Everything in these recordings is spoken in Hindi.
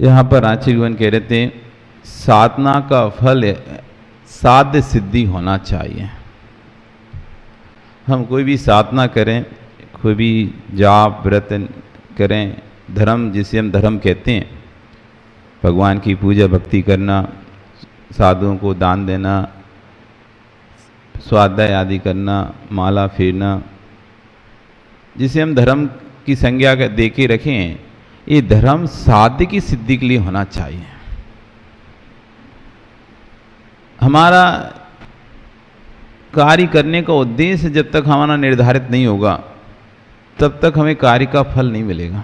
यहाँ पर आचार्यगण कह रहे थे साधना का फल साध्य सिद्धि होना चाहिए। हम कोई भी साधना करें, कोई भी जाप व्रत करें, धर्म जिसे हम धर्म कहते हैं, भगवान की पूजा भक्ति करना, साधुओं को दान देना, स्वाध्याय आदि करना, माला फेरना, जिसे हम धर्म की संज्ञा दे के रखें, ये धर्म साध्य की सिद्धि के लिए होना चाहिए। हमारा कार्य करने का उद्देश्य जब तक हमारा निर्धारित नहीं होगा तब तक हमें कार्य का फल नहीं मिलेगा।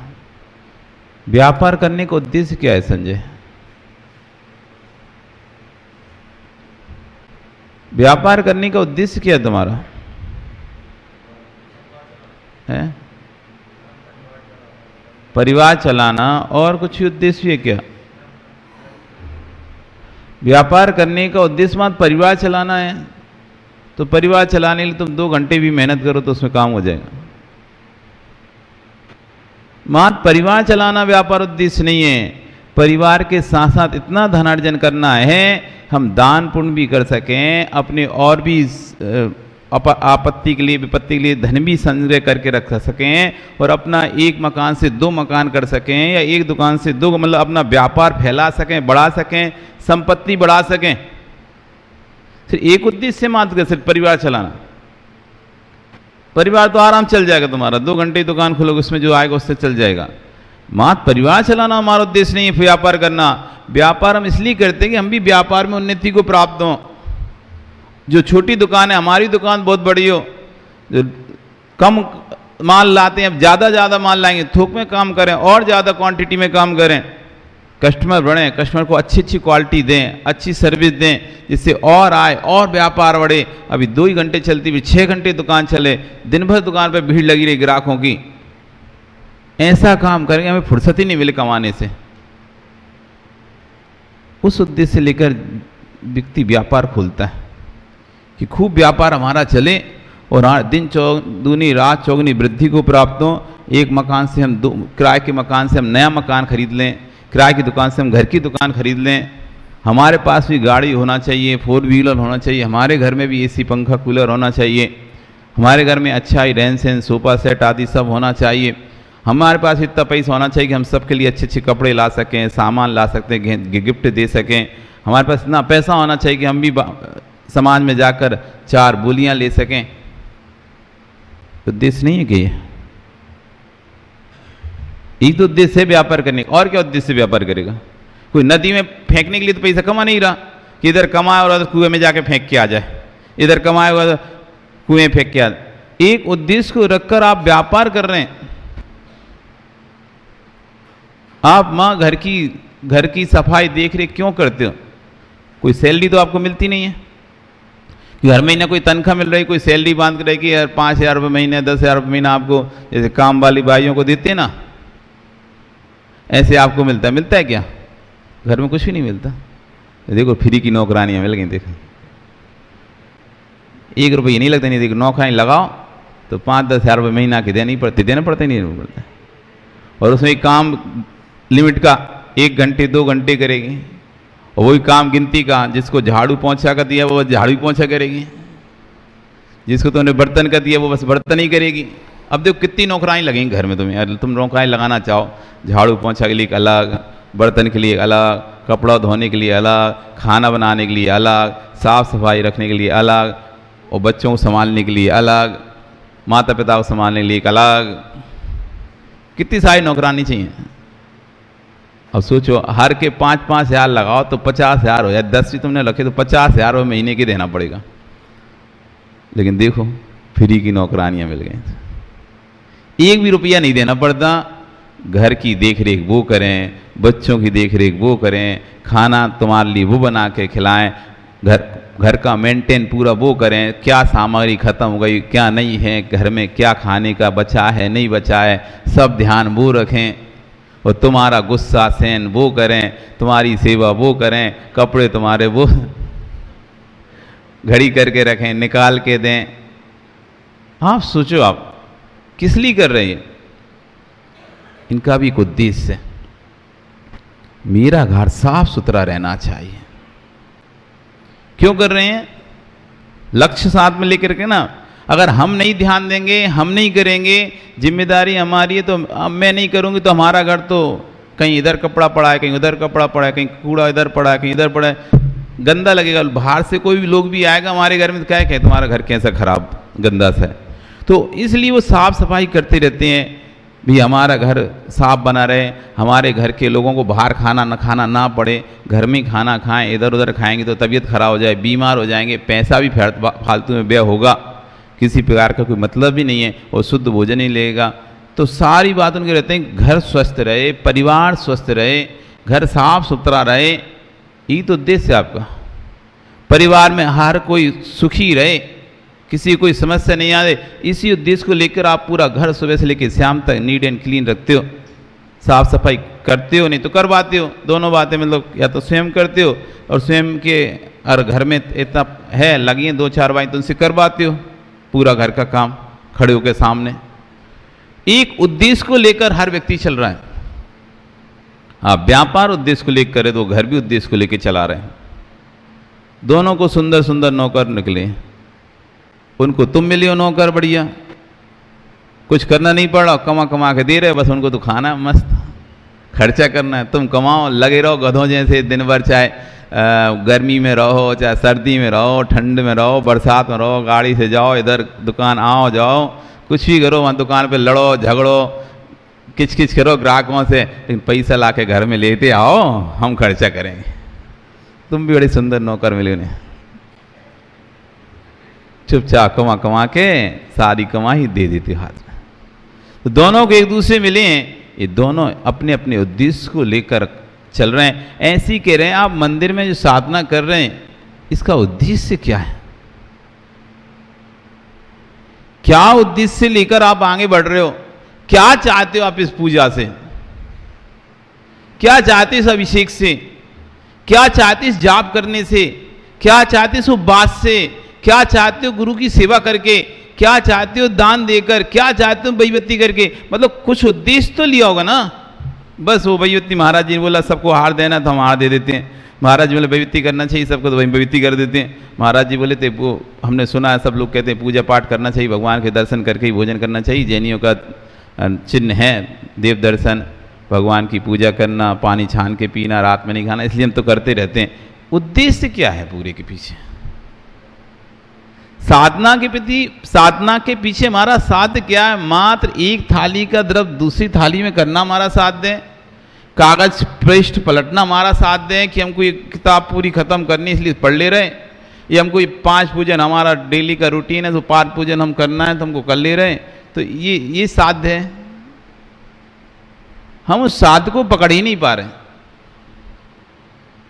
व्यापार करने का उद्देश्य क्या है संजय? व्यापार करने का उद्देश्य क्या है तुम्हारा? है परिवार चलाना, और कुछ उद्देश्य है क्या? व्यापार करने का उद्देश्य मात्र परिवार चलाना है, तो परिवार चलाने के लिए तुम 2 घंटे भी मेहनत करो तो उसमें काम हो जाएगा। मात्र परिवार चलाना व्यापार उद्देश्य नहीं है। परिवार के साथ साथ इतना धनार्जन करना है, हम दान पुण्य भी कर सकें, अपने और भी आपत्ति के लिए विपत्ति के लिए धन भी संग्रह करके रख सकें, और अपना 1 मकान से 2 मकान कर सकें, या 1 दुकान से 2, मतलब अपना व्यापार फैला सकें, बढ़ा सकें, संपत्ति बढ़ा सकें। सिर्फ एक उद्देश्य मात्र सिर्फ परिवार चलाना। परिवार तो आराम चल जाएगा तुम्हारा, 2 घंटे दुकान खोलोगे, उसमें जो आएगा उससे चल जाएगा। मात्र परिवार चलाना हमारा उद्देश्य नहीं है। व्यापार करना, व्यापार हम इसलिए करते हैं कि हम भी व्यापार में उन्नति को प्राप्त हों। जो छोटी दुकान है, हमारी दुकान बहुत बड़ी हो, जो कम माल लाते हैं अब ज़्यादा माल लाएंगे, थोक में काम करें और ज़्यादा क्वांटिटी में काम करें, कस्टमर बढ़ें, कस्टमर को अच्छी क्वालिटी दें, अच्छी सर्विस दें, जिससे और आए और व्यापार बढ़े। अभी 2 ही घंटे चलती हुई 6 घंटे दुकान चले, दिन भर दुकान पर भीड़ लगी रही ग्राहकों की। ऐसा काम करेंगे, हमें फुर्सत ही नहीं मिले कमाने से। उस उद्देश्य से लेकर व्यक्ति व्यापार खोलता है कि खूब व्यापार हमारा चले और दिन दूनी रात चौगुनी वृद्धि को प्राप्त हो। 1 मकान से हम किराए के मकान से हम नया मकान खरीद लें, किराए की दुकान से हम घर की दुकान खरीद लें। हमारे पास भी गाड़ी होना चाहिए, 4 व्हीलर होना चाहिए, हमारे घर में भी AC पंखा कूलर होना चाहिए, हमारे घर में अच्छा ही रहन सहन सोफा सेट आदि सब होना चाहिए। हमारे पास इतना पैसा होना चाहिए कि हम सबके लिए अच्छे कपड़े ला सकें, सामान ला सकते हैं, गिफ्ट दे सकें। हमारे पास इतना पैसा होना चाहिए कि हम भी समाज में जाकर 4 बोलियां ले सकें। उद्देश्य नहीं है कि एक तो उद्देश्य है व्यापार करने, और क्या उद्देश्य से व्यापार करेगा? कोई नदी में फेंकने के लिए तो पैसा कमा नहीं रहा कि इधर कमाए और कुएं में जाके फेंक के आ जाए, इधर कमाए और कुएं फेंक के आ जाए। एक उद्देश्य को रखकर आप व्यापार कर रहे हैं। आप माँ घर की सफाई देख रेख क्यों करते हो? कोई सैलरी तो आपको मिलती नहीं है कि हर महीने कोई तनख्वाह मिल रही, कोई सैलरी बांध कर रहेगी यार 5,000 रुपये महीने, 10,000 रुपये महीना आपको जैसे काम वाली भाइयों को देते ना, ऐसे आपको मिलता है क्या? घर में कुछ भी नहीं मिलता। देखो फ्री की नौकरानियाँ मिल गई, देखो 1 रुपये नहीं लगता। नहीं देखो, नौकरानी लगाओ तो 5-10 हज़ार रुपये महीना की देना पड़ता नहीं पड़ता। और उसमें काम लिमिट का 1 घंटे 2 घंटे करेगी, और वही काम गिनती का, जिसको झाड़ू पोंछा का दिया वो झाड़ू पोंछा करेगी, जिसको तुमने बर्तन का दिया वो बस बर्तन ही करेगी। अब देखो कितनी नौकरानी लगेंगी घर में तुम्हें। अगर तुम नौकरानी लगाना चाहो, झाड़ू पोंछा के लिए एक अलग, बर्तन के लिए अलग, कपड़ा धोने के लिए अलग, खाना बनाने के लिए अलग, साफ सफाई रखने के लिए अलग, और बच्चों को संभालने के लिए अलग, माता पिता को संभालने के लिए एक अलग, कितनी सारी नौकरानी चाहिए। अब सोचो हर के 5-5 हज़ार लगाओ तो 50 हज़ार हो जाए, 10 भी तुमने रखे तो 50 हज़ार रुपये महीने की देना पड़ेगा। लेकिन देखो फ्री की नौकरानियाँ मिल गई, 1 भी रुपया नहीं देना पड़ता। घर की देख रेख वो करें, बच्चों की देख रेख वो करें, खाना तुम्हारे लिए वो बना के खिलाएं, घर का मेंटेन पूरा वो करें, क्या सामग्री खत्म हो गई क्या नहीं है, घर में क्या खाने का बचा है नहीं बचा है, सब ध्यान वो रखें। और तुम्हारा गुस्सा सहन वो करें, तुम्हारी सेवा वो करें, कपड़े तुम्हारे वो घड़ी करके रखें, निकाल के दें। आप सोचो आप किस लिए कर रहे हैं? इनका भी एक उद्देश्य है। मेरा घर साफ सुथरा रहना चाहिए। क्यों कर रहे हैं? लक्ष्य साथ में लेकर के ना। अगर हम नहीं ध्यान देंगे, हम नहीं करेंगे, जिम्मेदारी हमारी है, तो मैं नहीं करूँगी तो हमारा घर तो कहीं इधर कपड़ा पड़ा है, कहीं उधर कपड़ा पड़ा है, कहीं कूड़ा इधर पड़ा है, कहीं इधर पड़ा है, गंदा लगेगा। बाहर से कोई भी लोग भी आएगा हमारे घर में तो क्या कहे तुम्हारा घर कैसा खराब गंदा सा है। तो इसलिए वो साफ सफाई करते रहते हैं भी हमारा घर साफ बना रहे, हमारे घर के लोगों को बाहर खाना ना पड़े, घर में खाना खाएं। इधर उधर खाएंगे तो तबीयत खराब हो जाए, बीमार हो जाएंगे, पैसा भी फालतू में व्यय होगा, किसी प्रकार का कोई मतलब भी नहीं है, और शुद्ध भोजन ही लेगा। तो सारी बात उनके रहते हैं घर स्वस्थ रहे, परिवार स्वस्थ रहे, घर साफ सुथरा रहे, यही तो उद्देश्य है आपका। परिवार में हर कोई सुखी रहे, किसी कोई समस्या नहीं आए, इसी उद्देश्य को लेकर आप पूरा घर सुबह से लेकर शाम तक नीट एंड क्लीन रखते हो, साफ सफाई करते हो, नहीं तो करवाते हो। दोनों बातें मतलब या तो स्वयं करते हो और स्वयं के और घर में इतना है लगी हैं 2-4 भाई तो उनसे करवाते हो पूरा घर का काम खड़े होकर सामने। एक उद्देश्य को लेकर हर व्यक्ति चल रहा है। आप व्यापार उद्देश्य को लेकर करें तो घर भी उद्देश्य को लेकर चला रहे हैं। दोनों को सुंदर सुंदर नौकर निकले, उनको तुम मिले हो नौकर बढ़िया, कुछ करना नहीं पड़ रहा, कमा कमा के दे रहे, बस उनको तो खाना मस्त खर्चा करना है। तुम कमाओ, लगे रहो गधों जैसे दिन भर, चाहे गर्मी में रहो, चाहे सर्दी में रहो, ठंड में रहो, बरसात में रहो, गाड़ी से जाओ, इधर दुकान आओ जाओ, कुछ भी करो, वहाँ दुकान पे लड़ो झगड़ो, किच करो ग्राहकों से, लेकिन पैसा ला के घर में लेते आओ, हम खर्चा करेंगे। तुम भी बड़े सुंदर नौकर मिले उन्हें, चुपचाप कमा कमा के सारी कमाई दे देते हाथ में। तो दोनों को एक दूसरे मिले हैं, ये दोनों अपने अपने उद्देश्य को लेकर चल रहे हैं। ऐसे ही कह रहे हैं आप मंदिर में जो साधना कर रहे हैं, इसका उद्देश्य क्या है? क्या उद्देश्य लेकर आप आगे बढ़ रहे हो? क्या चाहते हो आप इस पूजा से? क्या चाहते हो इस अभिषेक से? क्या चाहते हो इस जाप करने से? क्या चाहते हो इस उपवास से? क्या चाहते हो गुरु की सेवा करके? क्या चाहते हो दान देकर? क्या चाहते हो बेईबत्ती करके? मतलब कुछ उद्देश्य तो लिया होगा ना। बस वो बेईबत्ती, महाराज जी ने बोला सबको हार देना तो हम हार दे देते हैं, महाराज जी बोले बेईबत्ती करना चाहिए सबको तो वही बेईबत्ती कर देते हैं। महाराज जी बोले थे वो हमने सुना है, सब लोग कहते हैं पूजा पाठ करना चाहिए, भगवान के दर्शन करके ही भोजन करना चाहिए, जैनियों का चिन्ह है देव दर्शन, भगवान की पूजा करना, पानी छान के पीना, रात में नहीं खाना, इसलिए हम तो करते रहते हैं। उद्देश्य क्या है पूरे के पीछे? साधना के पीछे हमारा साध्य क्या है? मात्र एक थाली का द्रव्य दूसरी थाली में करना हमारा साध्य है, कागज पृष्ठ पलटना हमारा साध्य है कि हमको ये किताब पूरी खत्म करनी इसलिए पढ़ ले रहे, ये हमको ये 5 पूजन हमारा डेली का रूटीन है तो 5 पूजन हम करना है तो हमको कर ले रहे, तो ये साध्य है। हम उस साध्य को पकड़ ही नहीं पा रहे,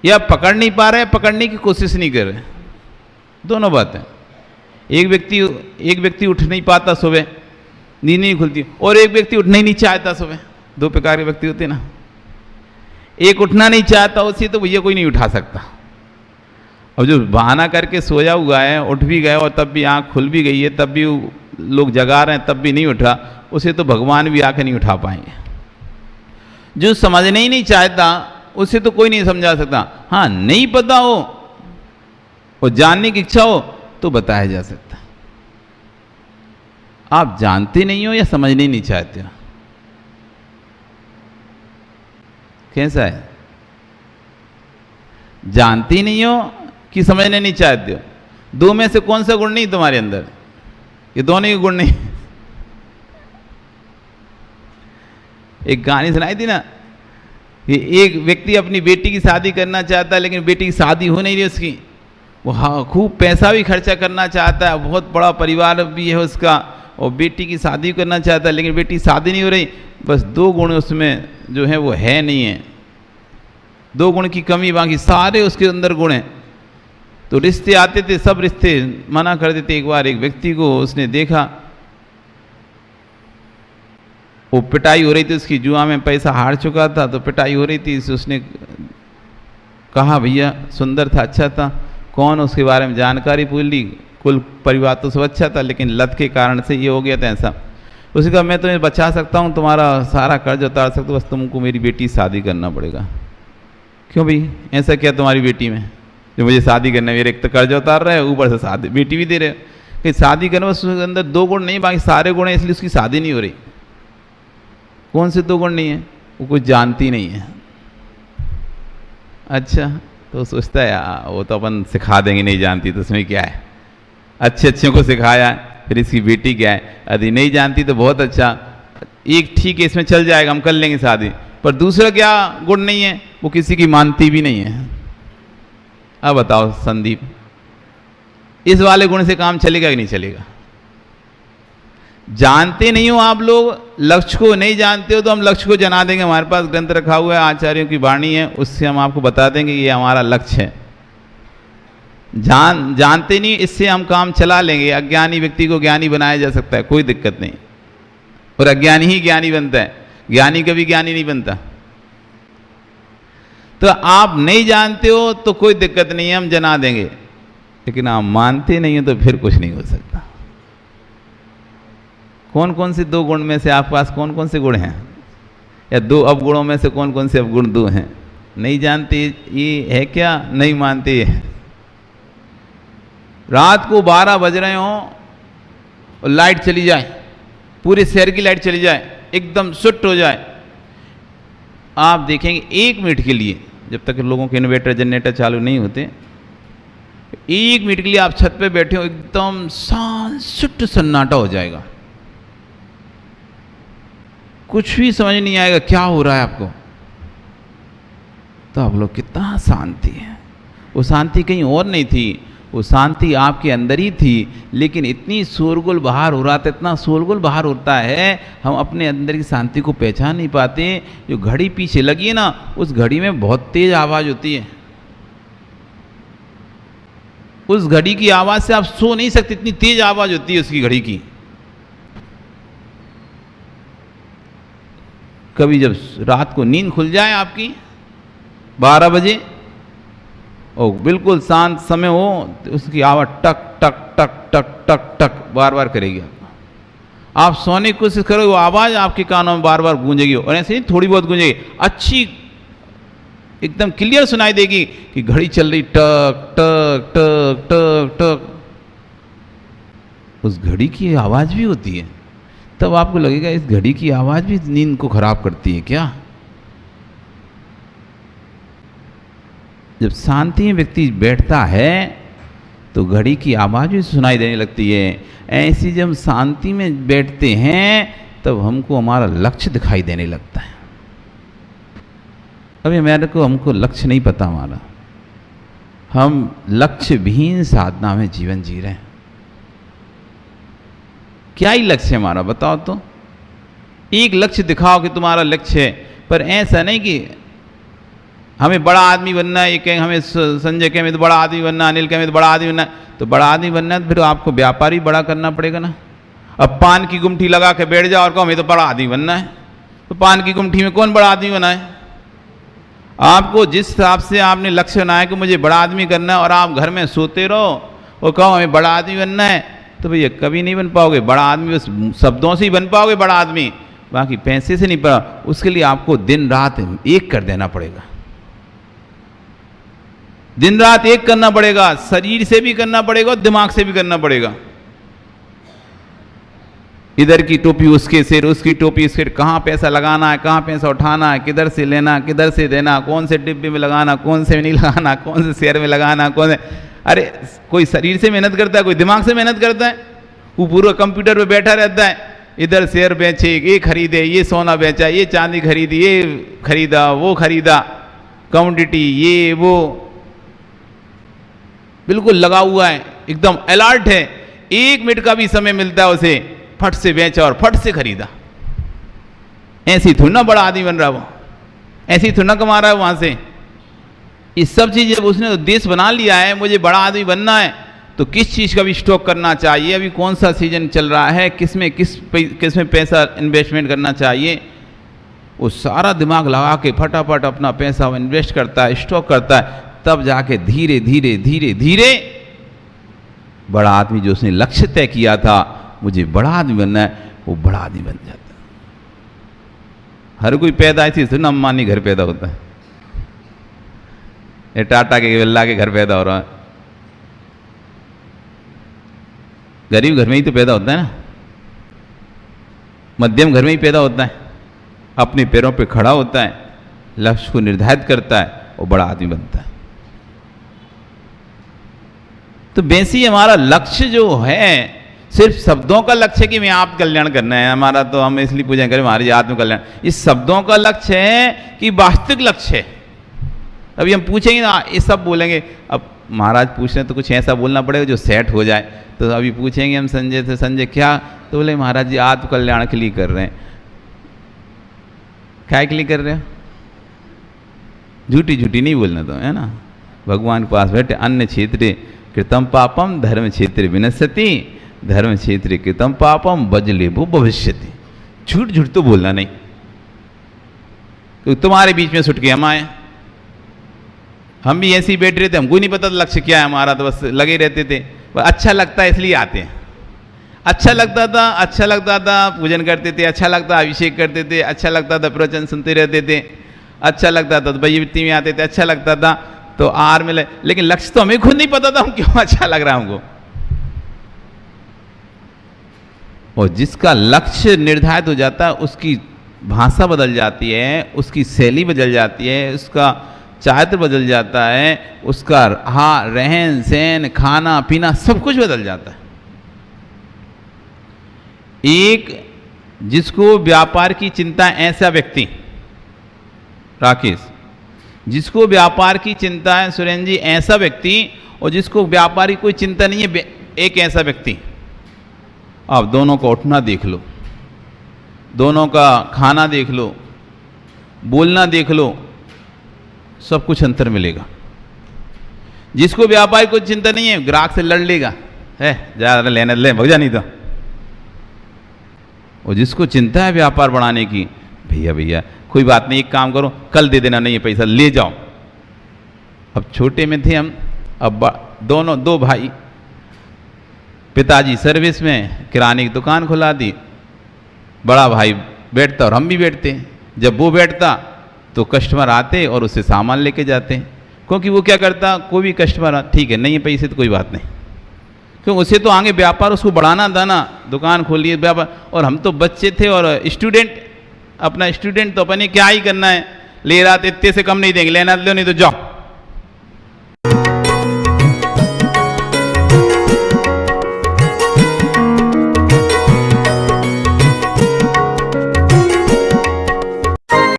या पकड़ नहीं पा रहे, पकड़ने की कोशिश नहीं कर रहे। दोनों बातें। एक व्यक्ति उठ नहीं पाता सुबह, नींद नहीं खुलती, और एक व्यक्ति उठना ही नहीं चाहता सुबह। 2 प्रकार के व्यक्ति होते ना। एक उठना नहीं चाहता, उसे तो भैया कोई नहीं उठा सकता। अब जो बहाना करके सोया हुआ है, उठ भी गए और तब भी आँख खुल भी गई है, तब भी लोग जगा रहे हैं तब भी नहीं उठा, उसे तो भगवान भी आके नहीं उठा पाएंगे। जो समझना ही नहीं चाहता उसे तो कोई नहीं समझा सकता। हाँ, नहीं पता हो और जानने की इच्छा हो तो बताया जा सकता। आप जानते नहीं हो या समझने नहीं चाहते हो, कैसा है? जानते नहीं हो कि समझने नहीं चाहते हो? 2 में से कौन सा गुण नहीं तुम्हारे अंदर? ये दोनों ही गुण नहीं। एक कहानी सुनाई थी ना, एक व्यक्ति अपनी बेटी की शादी करना चाहता है लेकिन बेटी की शादी हो नहीं रही उसकी। वो हाँ खूब पैसा भी खर्चा करना चाहता है, बहुत बड़ा परिवार भी है उसका, और बेटी की शादी करना चाहता है लेकिन बेटी की शादी नहीं हो रही। बस 2 गुण उसमें जो है वो है नहीं है, 2 गुण की कमी, बाकी सारे उसके अंदर गुण हैं। तो रिश्ते आते थे, सब रिश्ते मना कर देते। एक बार एक व्यक्ति को उसने देखा, वो पिटाई हो रही थी उसकी, जुआ में पैसा हार चुका था तो पिटाई हो रही थी। उसने कहा भैया सुंदर था, अच्छा था, कौन उसके बारे में जानकारी पूछ ली, कुल परिवार तो सब अच्छा था लेकिन लत के कारण से ये हो गया था ऐसा। उसने कहा मैं तुम्हें बचा सकता हूँ, तुम्हारा सारा कर्ज उतार सकता हूँ, बस तुमको मेरी बेटी शादी करना पड़ेगा। क्यों भाई, ऐसा क्या तुम्हारी बेटी में जो मुझे शादी करना है? मेरे एक तो कर्ज उतार रहे हो, ऊपर से शादी बेटी भी दे रहे हो। कि शादी करने में उसके अंदर 2 गुण नहीं, बाकी सारे गुण हैं, इसलिए उसकी शादी नहीं हो रही। कौन से 2 गुण नहीं है? वो कुछ जानती नहीं है। अच्छा, तो सोचता है वो तो अपन सिखा देंगे, नहीं जानती तो उसमें क्या है, अच्छे अच्छे को सिखाया, फिर इसकी बेटी क्या है, यदि नहीं जानती तो बहुत अच्छा, एक ठीक है इसमें चल जाएगा, हम कर लेंगे शादी। पर दूसरा क्या गुण नहीं है? वो किसी की मानती भी नहीं है। अब बताओ संदीप, इस वाले गुण से काम चलेगा कि नहीं चलेगा? जानते नहीं हो आप लोग, लक्ष्य को नहीं जानते हो, तो हम लक्ष्य को जना देंगे। हमारे पास ग्रंथ रखा हुआ है, आचार्यों की वाणी है, उससे हम आपको बता देंगे ये हमारा लक्ष्य है। जानते नहीं, इससे हम काम चला लेंगे। अज्ञानी व्यक्ति को ज्ञानी बनाया जा सकता है, कोई दिक्कत नहीं। और अज्ञानी ही ज्ञानी बनता है, ज्ञानी कभी ज्ञानी नहीं बनता। तो आप नहीं जानते हो तो कोई दिक्कत नहीं है, हम जना देंगे। लेकिन आप मानते नहीं हो तो फिर कुछ नहीं हो सकता। कौन कौन से 2 गुण में से आपके पास कौन कौन से गुण हैं, या 2 अवगुणों में से कौन कौन से अवगुण 2 हैं? नहीं जानते ये है क्या, नहीं मानते ये है। रात को 12 बज रहे हो और लाइट चली जाए, पूरे शहर की लाइट चली जाए, एकदम सुट हो जाए, आप देखेंगे 1 मिनट के लिए, जब तक लोगों के इन्वर्टर जनरेटर चालू नहीं होते, 1 मिनट के लिए आप छत पे बैठे हो, एकदम शांत सुट सन्नाटा हो जाएगा, कुछ भी समझ नहीं आएगा क्या हो रहा है आपको। तो आप लोग कितना शांति है। वो शांति कहीं और नहीं थी, वो शांति आपके अंदर ही थी। लेकिन इतनी शोरगुल बाहर हो रहा था, इतना शोरगुल बाहर होता है, हम अपने अंदर की शांति को पहचान नहीं पाते। जो घड़ी पीछे लगी है ना, उस घड़ी में बहुत तेज आवाज़ होती है। उस घड़ी की आवाज़ से आप सो नहीं सकते, इतनी तेज आवाज़ होती है उसकी घड़ी की। कभी जब रात को नींद खुल जाए आपकी 12 बजे और बिल्कुल शांत समय हो, तो उसकी आवाज़ टक टक टक टक टक टक बार बार करेगी। आप सोने की कोशिश करो, वो आवाज़ आपके कानों में बार बार गूंजेगी, और ऐसे नहीं थोड़ी बहुत गूंजेगी, अच्छी एकदम क्लियर सुनाई देगी कि घड़ी चल रही, टक टक टक टक टक। उस घड़ी की आवाज़ भी होती है। तब आपको लगेगा इस घड़ी की आवाज़ भी नींद को खराब करती है क्या? जब शांति में व्यक्ति बैठता है तो घड़ी की आवाज़ भी सुनाई देने लगती है। ऐसी जब हम शांति में बैठते हैं तब हमको हमारा लक्ष्य दिखाई देने लगता है। अभी हमको लक्ष्य नहीं पता हमारा, हम लक्ष्य विहीन साधना में जीवन जी रहे हैं। क्या ही लक्ष्य है हमारा, बताओ तो। एक लक्ष्य दिखाओ कि तुम्हारा लक्ष्य है, पर ऐसा नहीं कि हमें बड़ा आदमी बनना है। ये कहें हमें संजय कहें हमें तो बड़ा आदमी बनना, अनिल कहें हमें तो बड़ा आदमी बनना है। तो बड़ा आदमी बनना है तो फिर आपको व्यापारी बड़ा करना पड़ेगा ना। अब पान की गुमठी लगा के बैठ जाओ और कहो हमें तो बड़ा आदमी बनना है, तो पान की गुमठी में कौन बड़ा आदमी बना है? आपको जिस हिसाब से आपने लक्ष्य बनाया कि मुझे बड़ा आदमी करना है, और आप घर में सोते रहो और कहो हमें बड़ा आदमी बनना है, तो भैया कभी नहीं बन पाओगे बड़ा आदमी। बस शब्दों से ही बन पाओगे बड़ा आदमी, बाकी पैसे से नहीं पड़ा। उसके लिए आपको दिन रात एक कर देना पड़ेगा, दिन रात एक करना पड़ेगा। शरीर से भी करना पड़ेगा और दिमाग से भी करना पड़ेगा। इधर की टोपी उसके सिर, उसकी टोपी इसके सिर, कहाँ पैसा लगाना है, कहाँ पैसा उठाना है, किधर से लेना, किधर से देना, कौन से डिब्बे में लगाना, कौन से में नहीं लगाना, कौन से शेयर में लगाना, कौन से। अरे कोई शरीर से मेहनत करता है, कोई दिमाग से मेहनत करता है। वो पूरा कंप्यूटर पे बैठा रहता है, इधर शेयर बेचे, ये खरीदे, ये सोना बेचा, ये चांदी खरीदी, ये खरीदा, वो खरीदा, कमोडिटी ये वो, बिल्कुल लगा हुआ है, एकदम अलर्ट है। 1 मिनट का भी समय मिलता है उसे, फट से बेचा और फट से खरीदा। ऐसी थोड़ी ना बड़ा आदमी बन रहा वो, ऐसी थोड़ी ना कमा रहा है वहां से। ये सब चीज़ जब उसने उद्देश्य बना लिया है मुझे बड़ा आदमी बनना है, तो किस चीज़ का भी स्टॉक करना चाहिए, अभी कौन सा सीजन चल रहा है, किस में पैसा इन्वेस्टमेंट करना चाहिए, वो सारा दिमाग लगा के फटाफट अपना पैसा इन्वेस्ट करता है, स्टॉक करता है। तब जाके धीरे धीरे धीरे धीरे बड़ा आदमी, जो उसने लक्ष्य तय किया था मुझे बड़ा आदमी बनना है, वो बड़ा आदमी बन जाता है। हर कोई पैदा ऐसी थोड़ी ना अंबानी घर पैदा होता है। ये टाटा के बिरला के घर पैदा हो रहा है। गरीब घर में ही तो पैदा होता है ना, मध्यम घर में ही पैदा होता है, अपने पैरों पे खड़ा होता है, लक्ष्य को निर्धारित करता है और बड़ा आदमी बनता है। तो वैसे हमारा लक्ष्य जो है सिर्फ शब्दों का लक्ष्य कि मैं आप कल्याण करना है हमारा, तो हम इसलिए पूजा करें हमारी आत्म कल्याण, इस शब्दों का लक्ष्य है कि वास्तविक लक्ष्य है। अभी हम पूछेंगे ना, ये सब बोलेंगे, अब महाराज पूछ रहे हैं तो कुछ ऐसा बोलना पड़ेगा जो सेट हो जाए। तो अभी पूछेंगे हम संजय से, संजय क्या, तो बोले महाराज जी आत्म कल्याण के लिए कर रहे हैं। क्या के लिए कर रहे हो? झूठी झूठी नहीं बोलना तो, है ना। भगवान के पास बैठे, अन्य क्षेत्रे कृतम पापम धर्म क्षेत्र विनश्यति, धर्म क्षेत्र कृतम पापम बजलेभो भविष्यति। झूठ झूठ तो बोलना नहीं, क्योंकि तुम्हारे बीच में सुट के हम आए, हम भी ऐसे ही बैठ रहे थे, हमको नहीं पता लक्ष्य क्या है हमारा, तो बस लगे रहते थे, बस अच्छा लगता है इसलिए आते हैं। अच्छा लगता था पूजन करते थे, अच्छा लगता अभिषेक करते थे, अच्छा लगता था प्रवचन सुनते रहते थे, अच्छा लगता था तो वृत्ति में आते थे, अच्छा लगता था तो आहार में, लेकिन लक्ष्य तो हमें खुद नहीं पता था हम क्यों अच्छा लग रहा हमको। और जिसका लक्ष्य निर्धारित हो जाता है उसकी भाषा बदल जाती है, उसकी शैली बदल जाती है, उसका चारित्र बदल जाता है, उसका रहन सहन खाना पीना सब कुछ बदल जाता है। एक जिसको व्यापार की चिंता, ऐसा व्यक्ति, राकेश, जिसको व्यापार की चिंता है सुरेंद्र जी, ऐसा व्यक्ति, और जिसको व्यापार की कोई चिंता नहीं है, एक ऐसा व्यक्ति, आप दोनों का उठना देख लो, दोनों का खाना देख लो, बोलना देख लो, सब कुछ अंतर मिलेगा। जिसको व्यापार की कोई चिंता नहीं है, ग्राहक से लड़ लेगा, है ज्यादा लेने ले भग जा नहीं तो। और जिसको चिंता है व्यापार बढ़ाने की, भैया भैया कोई बात नहीं, एक काम करो कल दे देना, नहीं है पैसा ले जाओ। अब छोटे में थे हम, अब दोनों दो भाई, पिताजी सर्विस में किराने की दुकान खुला दी, बड़ा भाई बैठता और हम भी बैठते। जब वो बैठता तो कस्टमर आते और उससे सामान लेके जाते, क्योंकि वो क्या करता, कोई भी कस्टमर ठीक है नहीं है पैसे तो कोई बात नहीं, क्यों उसे तो आगे व्यापार उसको बढ़ाना था ना, दुकान खोलिए व्यापार। और हम तो बच्चे थे और स्टूडेंट, अपना स्टूडेंट तो अपने क्या ही करना है, ले रहा था, इतने से कम नहीं देंगे, लेना लो नहीं तो जाओ।